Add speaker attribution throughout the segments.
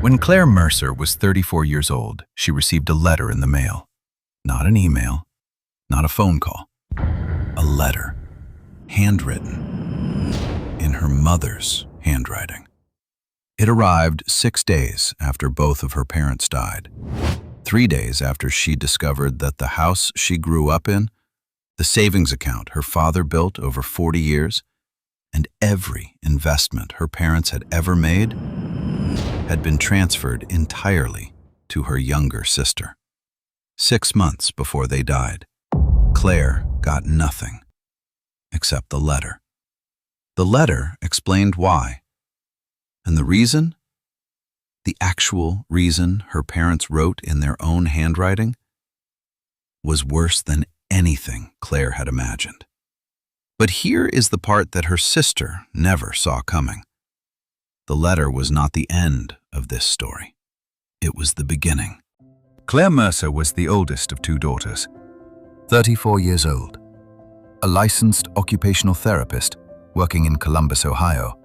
Speaker 1: When Claire Mercer was 34 years old, she received a letter in the mail. Not an email, not a phone call. A letter, handwritten, in her mother's handwriting. It arrived 6 days after both of her parents died. 3 days after she discovered that the house she grew up in, the savings account her father built over 40 years, and every investment her parents had ever made had been transferred entirely to her younger sister. 6 months before they died, Claire got nothing except the letter. The letter explained why. And the reason? The actual reason her parents wrote in their own handwriting was worse than anything Claire had imagined. But here is the part that her sister never saw coming. The letter was not the end of this story. It was the beginning.
Speaker 2: Claire Mercer was the oldest of 2 daughters, 34 years old, a licensed occupational therapist working in Columbus, Ohio.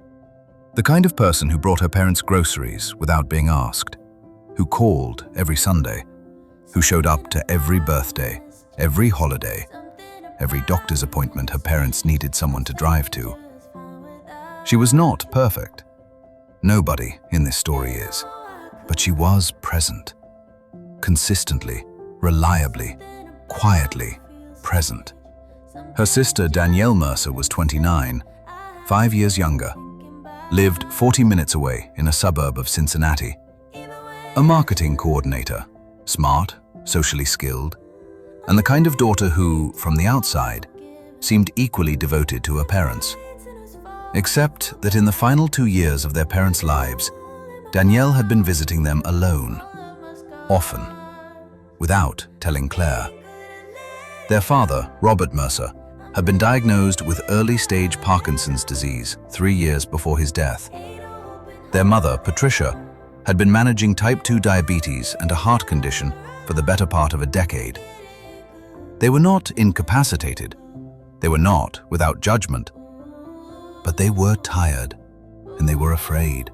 Speaker 2: The kind of person who brought her parents groceries without being asked, who called every Sunday, who showed up to every birthday, every holiday, every doctor's appointment her parents needed someone to drive to. She was not perfect. Nobody in this story is. But she was present. Consistently, reliably, quietly present. Her sister Danielle Mercer was 29, 5 years younger, lived 40 minutes away in a suburb of Cincinnati. A marketing coordinator, smart, socially skilled, and the kind of daughter who, from the outside, seemed equally devoted to her parents. Except that in the final 2 years of their parents' lives, Danielle had been visiting them alone, often, without telling Claire. Their father, Robert Mercer, had been diagnosed with early-stage Parkinson's disease 3 years before his death. Their mother, Patricia, had been managing type 2 diabetes and a heart condition for the better part of a decade. They were not incapacitated. They were not without judgment. But they were tired, and they were afraid.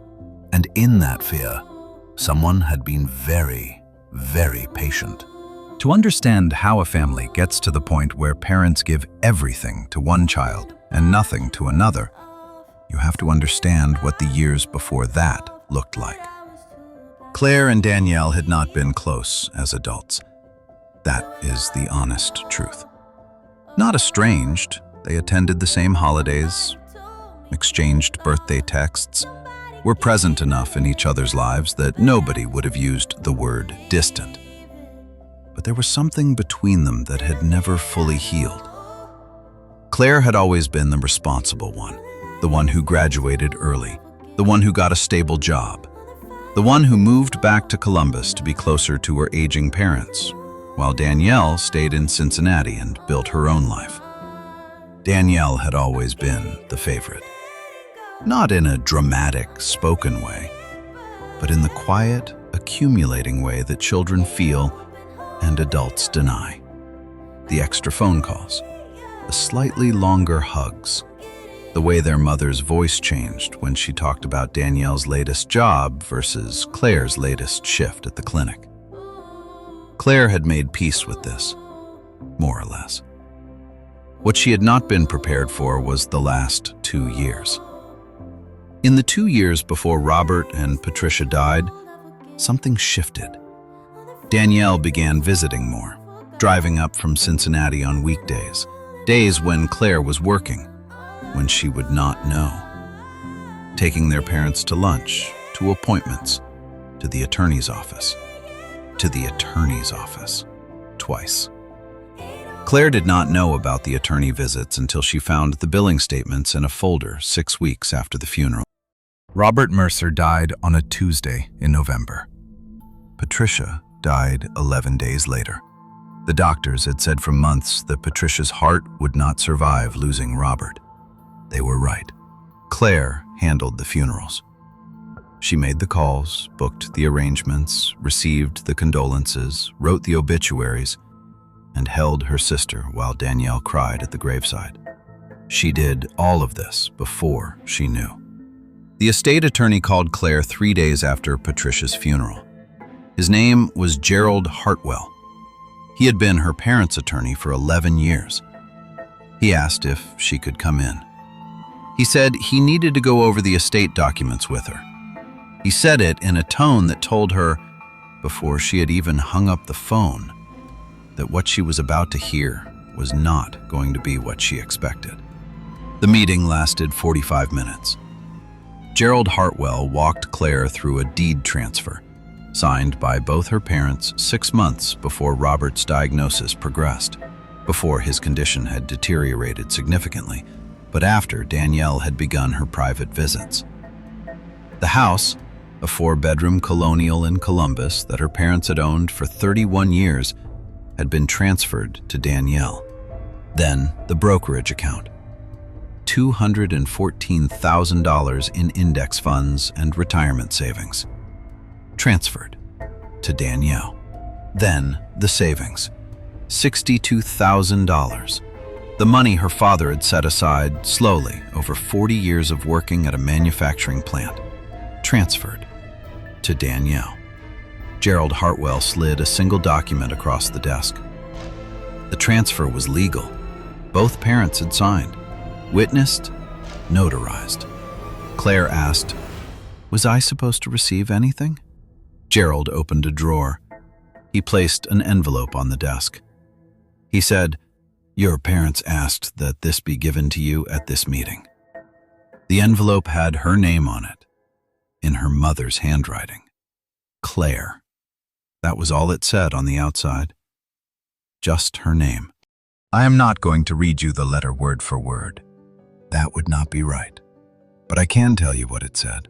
Speaker 2: And in that fear, someone had been very, very patient.
Speaker 1: To understand how a family gets to the point where parents give everything to one child and nothing to another, you have to understand what the years before that looked like. Claire and Danielle had not been close as adults. That is the honest truth. Not estranged, they attended the same holidays, exchanged birthday texts, were present enough in each other's lives that nobody would have used the word distant. But there was something between them that had never fully healed. Claire had always been the responsible one, the one who graduated early, the one who got a stable job, the one who moved back to Columbus to be closer to her aging parents, while Danielle stayed in Cincinnati and built her own life. Danielle had always been the favorite. Not in a dramatic, spoken way, but in the quiet, accumulating way that children feel and adults deny. The extra phone calls, the slightly longer hugs, the way their mother's voice changed when she talked about Danielle's latest job versus Claire's latest shift at the clinic. Claire had made peace with this, more or less. What she had not been prepared for was the last 2 years. In the 2 years before Robert and Patricia died, something shifted. Danielle began visiting more, driving up from Cincinnati on weekdays, days when Claire was working, when she would not know. Taking their parents to lunch, to appointments, to the attorney's office. Twice. Claire did not know about the attorney visits until she found the billing statements in a folder 6 weeks after the funeral. Robert Mercer died on a Tuesday in November. Patricia died 11 days later. The doctors had said for months that Patricia's heart would not survive losing Robert. They were right. Claire handled the funerals. She made the calls, booked the arrangements, received the condolences, wrote the obituaries, and held her sister while Danielle cried at the graveside. She did all of this before she knew. The estate attorney called Claire 3 days after Patricia's funeral. His name was Gerald Hartwell. He had been her parents' attorney for 11 years. He asked if she could come in. He said he needed to go over the estate documents with her. He said it in a tone that told her, before she had even hung up the phone, that what she was about to hear was not going to be what she expected. The meeting lasted 45 minutes. Gerald Hartwell walked Claire through a deed transfer, signed by both her parents 6 months before Robert's diagnosis progressed, before his condition had deteriorated significantly, but after Danielle had begun her private visits. The house, a 4-bedroom colonial in Columbus that her parents had owned for 31 years, had been transferred to Danielle. Then the brokerage account. $214,000 in index funds and retirement savings. Transferred to Danielle. Then the savings. $62,000. The money her father had set aside slowly over 40 years of working at a manufacturing plant. Transferred to Danielle. Gerald Hartwell slid a single document across the desk. The transfer was legal. Both parents had signed. Witnessed, notarized. Claire asked, "Was I supposed to receive anything?" Gerald opened a drawer. He placed an envelope on the desk. He said, "Your parents asked that this be given to you at this meeting." The envelope had her name on it, in her mother's handwriting. Claire. That was all it said on the outside. Just her name. I am not going to read you the letter word for word. That would not be right. But I can tell you what it said,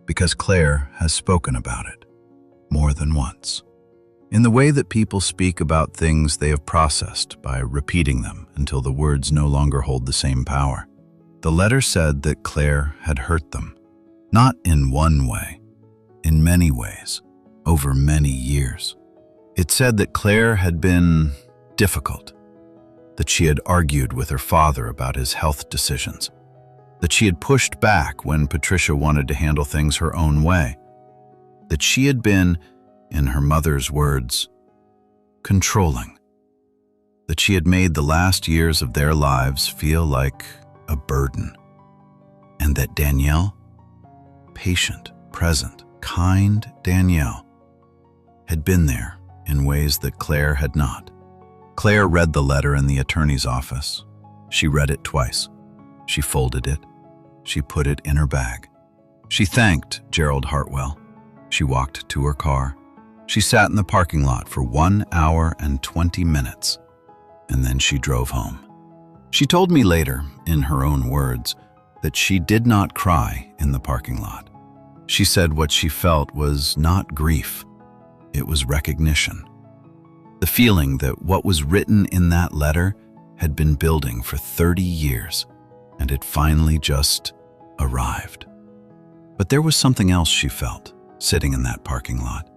Speaker 1: because Claire has spoken about it more than once. In the way that people speak about things they have processed by repeating them until the words no longer hold the same power. The letter said that Claire had hurt them, not in one way, in many ways, over many years. It said that Claire had been difficult, that she had argued with her father about his health decisions, that she had pushed back when Patricia wanted to handle things her own way, that she had been, in her mother's words, controlling, that she had made the last years of their lives feel like a burden, and that Danielle, patient, present, kind Danielle, had been there in ways that Claire had not. Claire read the letter in the attorney's office. She read it twice. She folded it. She put it in her bag. She thanked Gerald Hartwell. She walked to her car. She sat in the parking lot for 1 hour and 20 minutes, and then she drove home. She told me later, in her own words, that she did not cry in the parking lot. She said what she felt was not grief. It was recognition. The feeling that what was written in that letter had been building for 30 years, and it finally just arrived. But there was something else she felt, sitting in that parking lot.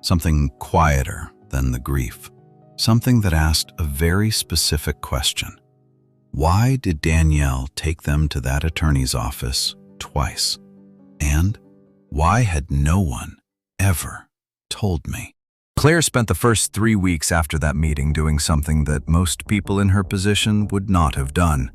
Speaker 1: Something quieter than the grief. Something that asked a very specific question. Why did Danielle take them to that attorney's office twice? And why had no one ever told me? Claire spent the first 3 weeks after that meeting doing something that most people in her position would not have done.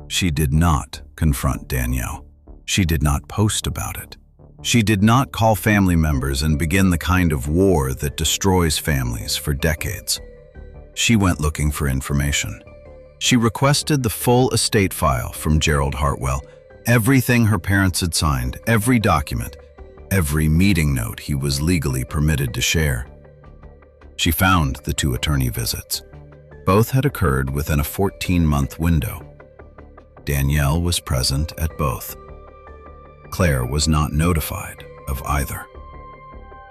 Speaker 1: She did not confront Danielle. She did not post about it. She did not call family members and begin the kind of war that destroys families for decades. She went looking for information. She requested the full estate file from Gerald Hartwell, everything her parents had signed, every document, every meeting note he was legally permitted to share. She found the 2 attorney visits. Both had occurred within a 14-month window. Danielle was present at both. Claire was not notified of either.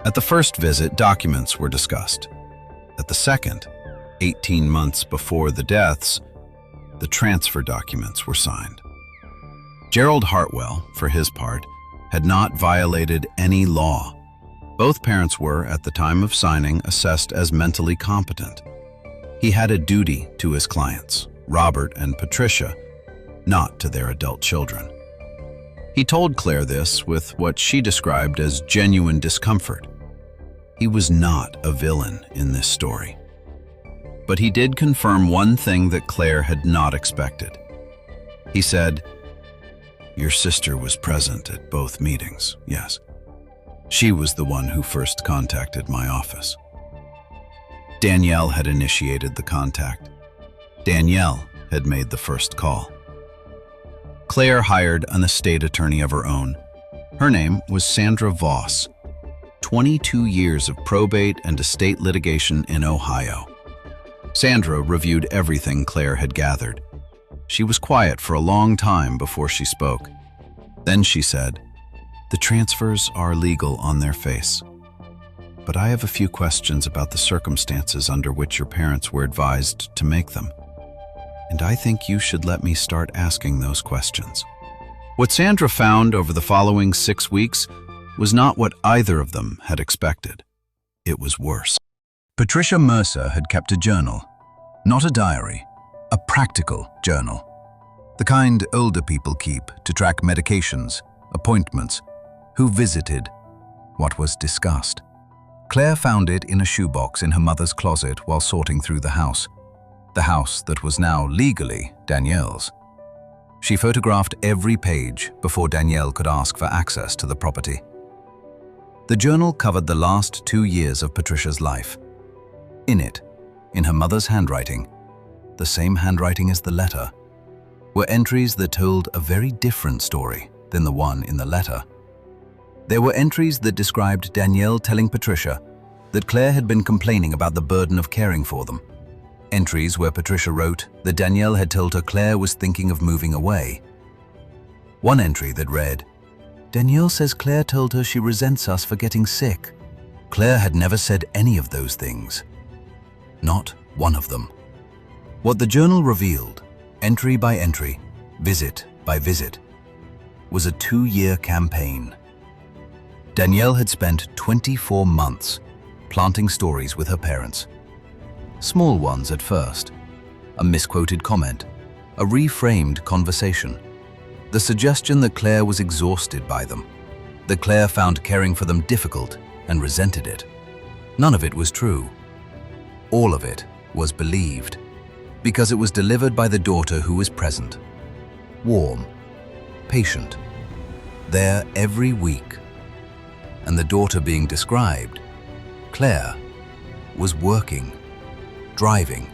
Speaker 1: At the first visit, documents were discussed. At the second, 18 months before the deaths, the transfer documents were signed. Gerald Hartwell, for his part, had not violated any law. Both parents were, at the time of signing, assessed as mentally competent. He had a duty to his clients, Robert and Patricia, not to their adult children. He told Claire this with what she described as genuine discomfort. He was not a villain in this story. But he did confirm one thing that Claire had not expected. He said, "Your sister was present at both meetings, yes. She was the one who first contacted my office." Danielle had initiated the contact. Danielle had made the first call. Claire hired an estate attorney of her own. Her name was Sandra Voss. 22 years of probate and estate litigation in Ohio. Sandra reviewed everything Claire had gathered. She was quiet for a long time before she spoke. Then she said, "The transfers are legal on their face. But I have a few questions about the circumstances under which your parents were advised to make them. And I think you should let me start asking those questions." What Sandra found over the following 6 weeks was not what either of them had expected. It was worse.
Speaker 2: Patricia Mercer had kept a journal, not a diary, a practical journal. The kind older people keep to track medications, appointments, who visited, what was discussed. Claire found it in a shoebox in her mother's closet while sorting through the house that was now legally Danielle's. She photographed every page before Danielle could ask for access to the property. The journal covered the last 2 years of Patricia's life. In it, in her mother's handwriting, the same handwriting as the letter, were entries that told a very different story than the one in the letter. There were entries that described Danielle telling Patricia that Claire had been complaining about the burden of caring for them. Entries where Patricia wrote that Danielle had told her Claire was thinking of moving away. One entry that read, "Danielle says Claire told her she resents us for getting sick. Claire had never said any of those things. Not one of them." What the journal revealed, entry by entry, visit by visit, was a 2-year campaign. Danielle had spent 24 months planting stories with her parents. Small ones at first, a misquoted comment, a reframed conversation, the suggestion that Claire was exhausted by them, that Claire found caring for them difficult and resented it. None of it was true. All of it was believed, because it was delivered by the daughter who was present, warm, patient, there every week. And the daughter being described, Claire, was working, driving,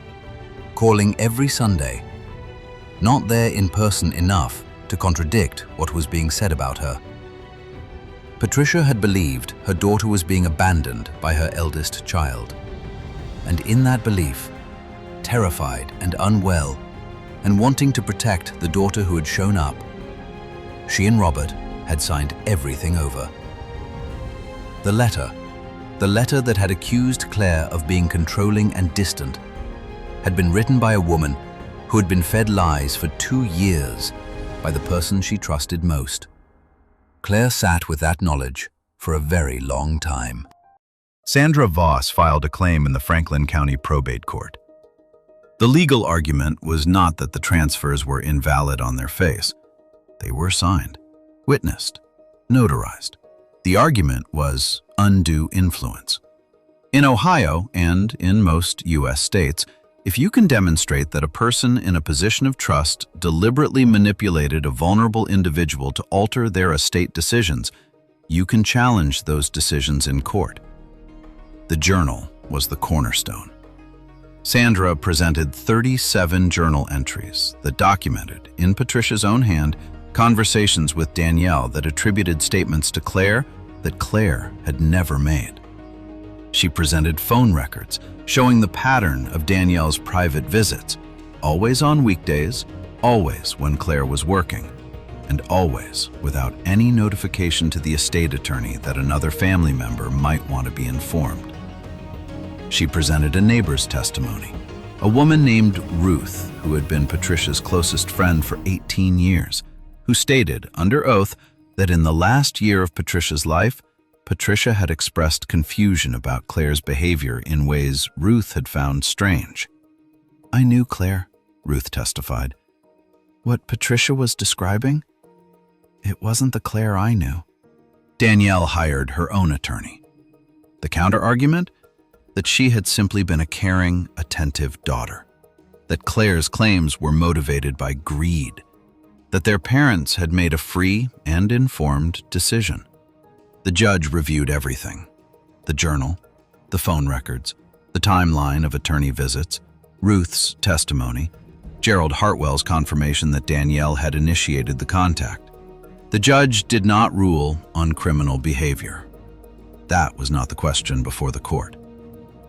Speaker 2: calling every Sunday, not there in person enough to contradict what was being said about her. Patricia had believed her daughter was being abandoned by her eldest child, and in that belief, terrified and unwell, and wanting to protect the daughter who had shown up, she and Robert had signed everything over. The letter that had accused Claire of being controlling and distant, had been written by a woman who had been fed lies for 2 years by the person she trusted most. Claire sat with that knowledge for a very long time.
Speaker 1: Sandra Voss filed a claim in the Franklin County Probate Court. The legal argument was not that the transfers were invalid on their face. They were signed, witnessed, notarized. The argument was undue influence. In Ohio and in most U.S. states, if you can demonstrate that a person in a position of trust deliberately manipulated a vulnerable individual to alter their estate decisions, you can challenge those decisions in court. The journal was the cornerstone. Sandra presented 37 journal entries that documented, in Patricia's own hand, conversations with Danielle that attributed statements to Claire that Claire had never made. She presented phone records showing the pattern of Danielle's private visits, always on weekdays, always when Claire was working, and always without any notification to the estate attorney that another family member might want to be informed. She presented a neighbor's testimony, a woman named Ruth, who had been Patricia's closest friend for 18 years, who stated, under oath, that in the last year of Patricia's life, Patricia had expressed confusion about Claire's behavior in ways Ruth had found strange. "I knew Claire," Ruth testified. "What Patricia was describing? It wasn't the Claire I knew. Danielle hired her own attorney. The counter-argument? That she had simply been a caring, attentive daughter. That Claire's claims were motivated by greed. That their parents had made a free and informed decision. The judge reviewed everything. The journal, the phone records, the timeline of attorney visits, Ruth's testimony, Gerald Hartwell's confirmation that Danielle had initiated the contact. The judge did not rule on criminal behavior. That was not the question before the court.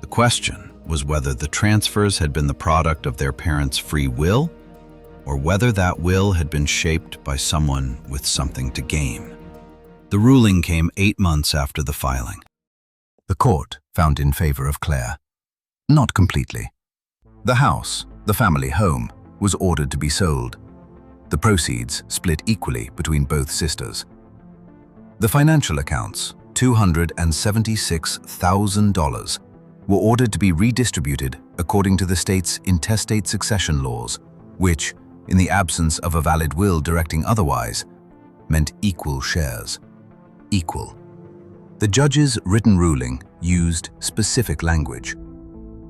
Speaker 1: The question was whether the transfers had been the product of their parents' free will, or whether that will had been shaped by someone with something to gain. The ruling came 8 months after the filing.
Speaker 2: The court found in favor of Claire. Not completely. The house, the family home, was ordered to be sold. The proceeds split equally between both sisters. The financial accounts, $276,000, were ordered to be redistributed according to the state's intestate succession laws, which, in the absence of a valid will directing otherwise, meant equal shares. Equal. The judge's written ruling used specific language.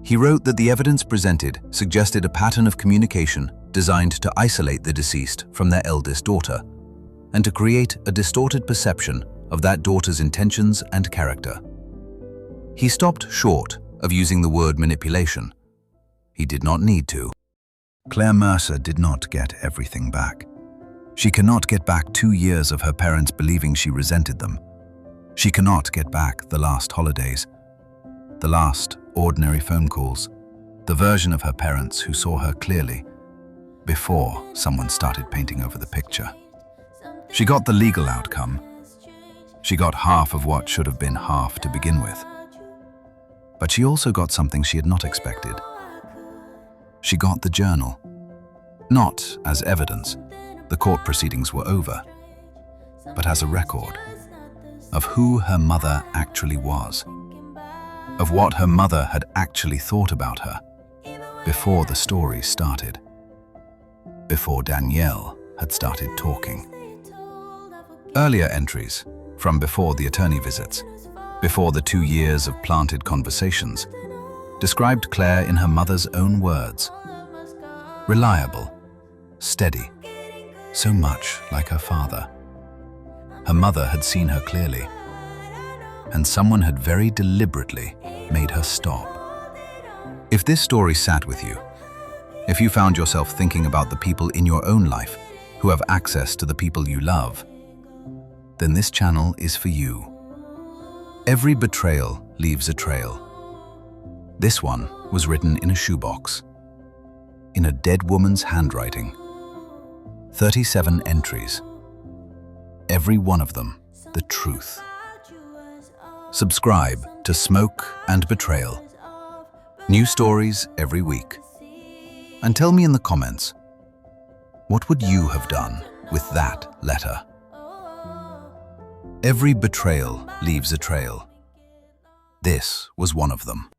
Speaker 2: He wrote that the evidence presented suggested a pattern of communication designed to isolate the deceased from their eldest daughter, and to create a distorted perception of that daughter's intentions and character. He stopped short of using the word manipulation. He did not need to.
Speaker 1: Claire Mercer did not get everything back. She cannot get back 2 years of her parents believing she resented them. She cannot get back the last holidays, the last ordinary phone calls, the version of her parents who saw her clearly before someone started painting over the picture. She got the legal outcome. She got half of what should have been half to begin with. But she also got something she had not expected. She got the journal. Not as evidence, the court proceedings were over, but as a record of who her mother actually was, of what her mother had actually thought about her before the story started, before Danielle had started talking. Earlier entries, from before the attorney visits, before the 2 years of planted conversations, described Claire in her mother's own words. Reliable, steady, so much like her father. Her mother had seen her clearly, and someone had very deliberately made her stop. If this story sat with you, if you found yourself thinking about the people in your own life who have access to the people you love, then this channel is for you. Every betrayal leaves a trail. This one was written in a shoebox, in a dead woman's handwriting. 37 entries. Every one of them the truth. Subscribe to Smoke and Betrayal. New stories every week. And tell me in the comments, what would you have done with that letter? Every betrayal leaves a trail. This was one of them.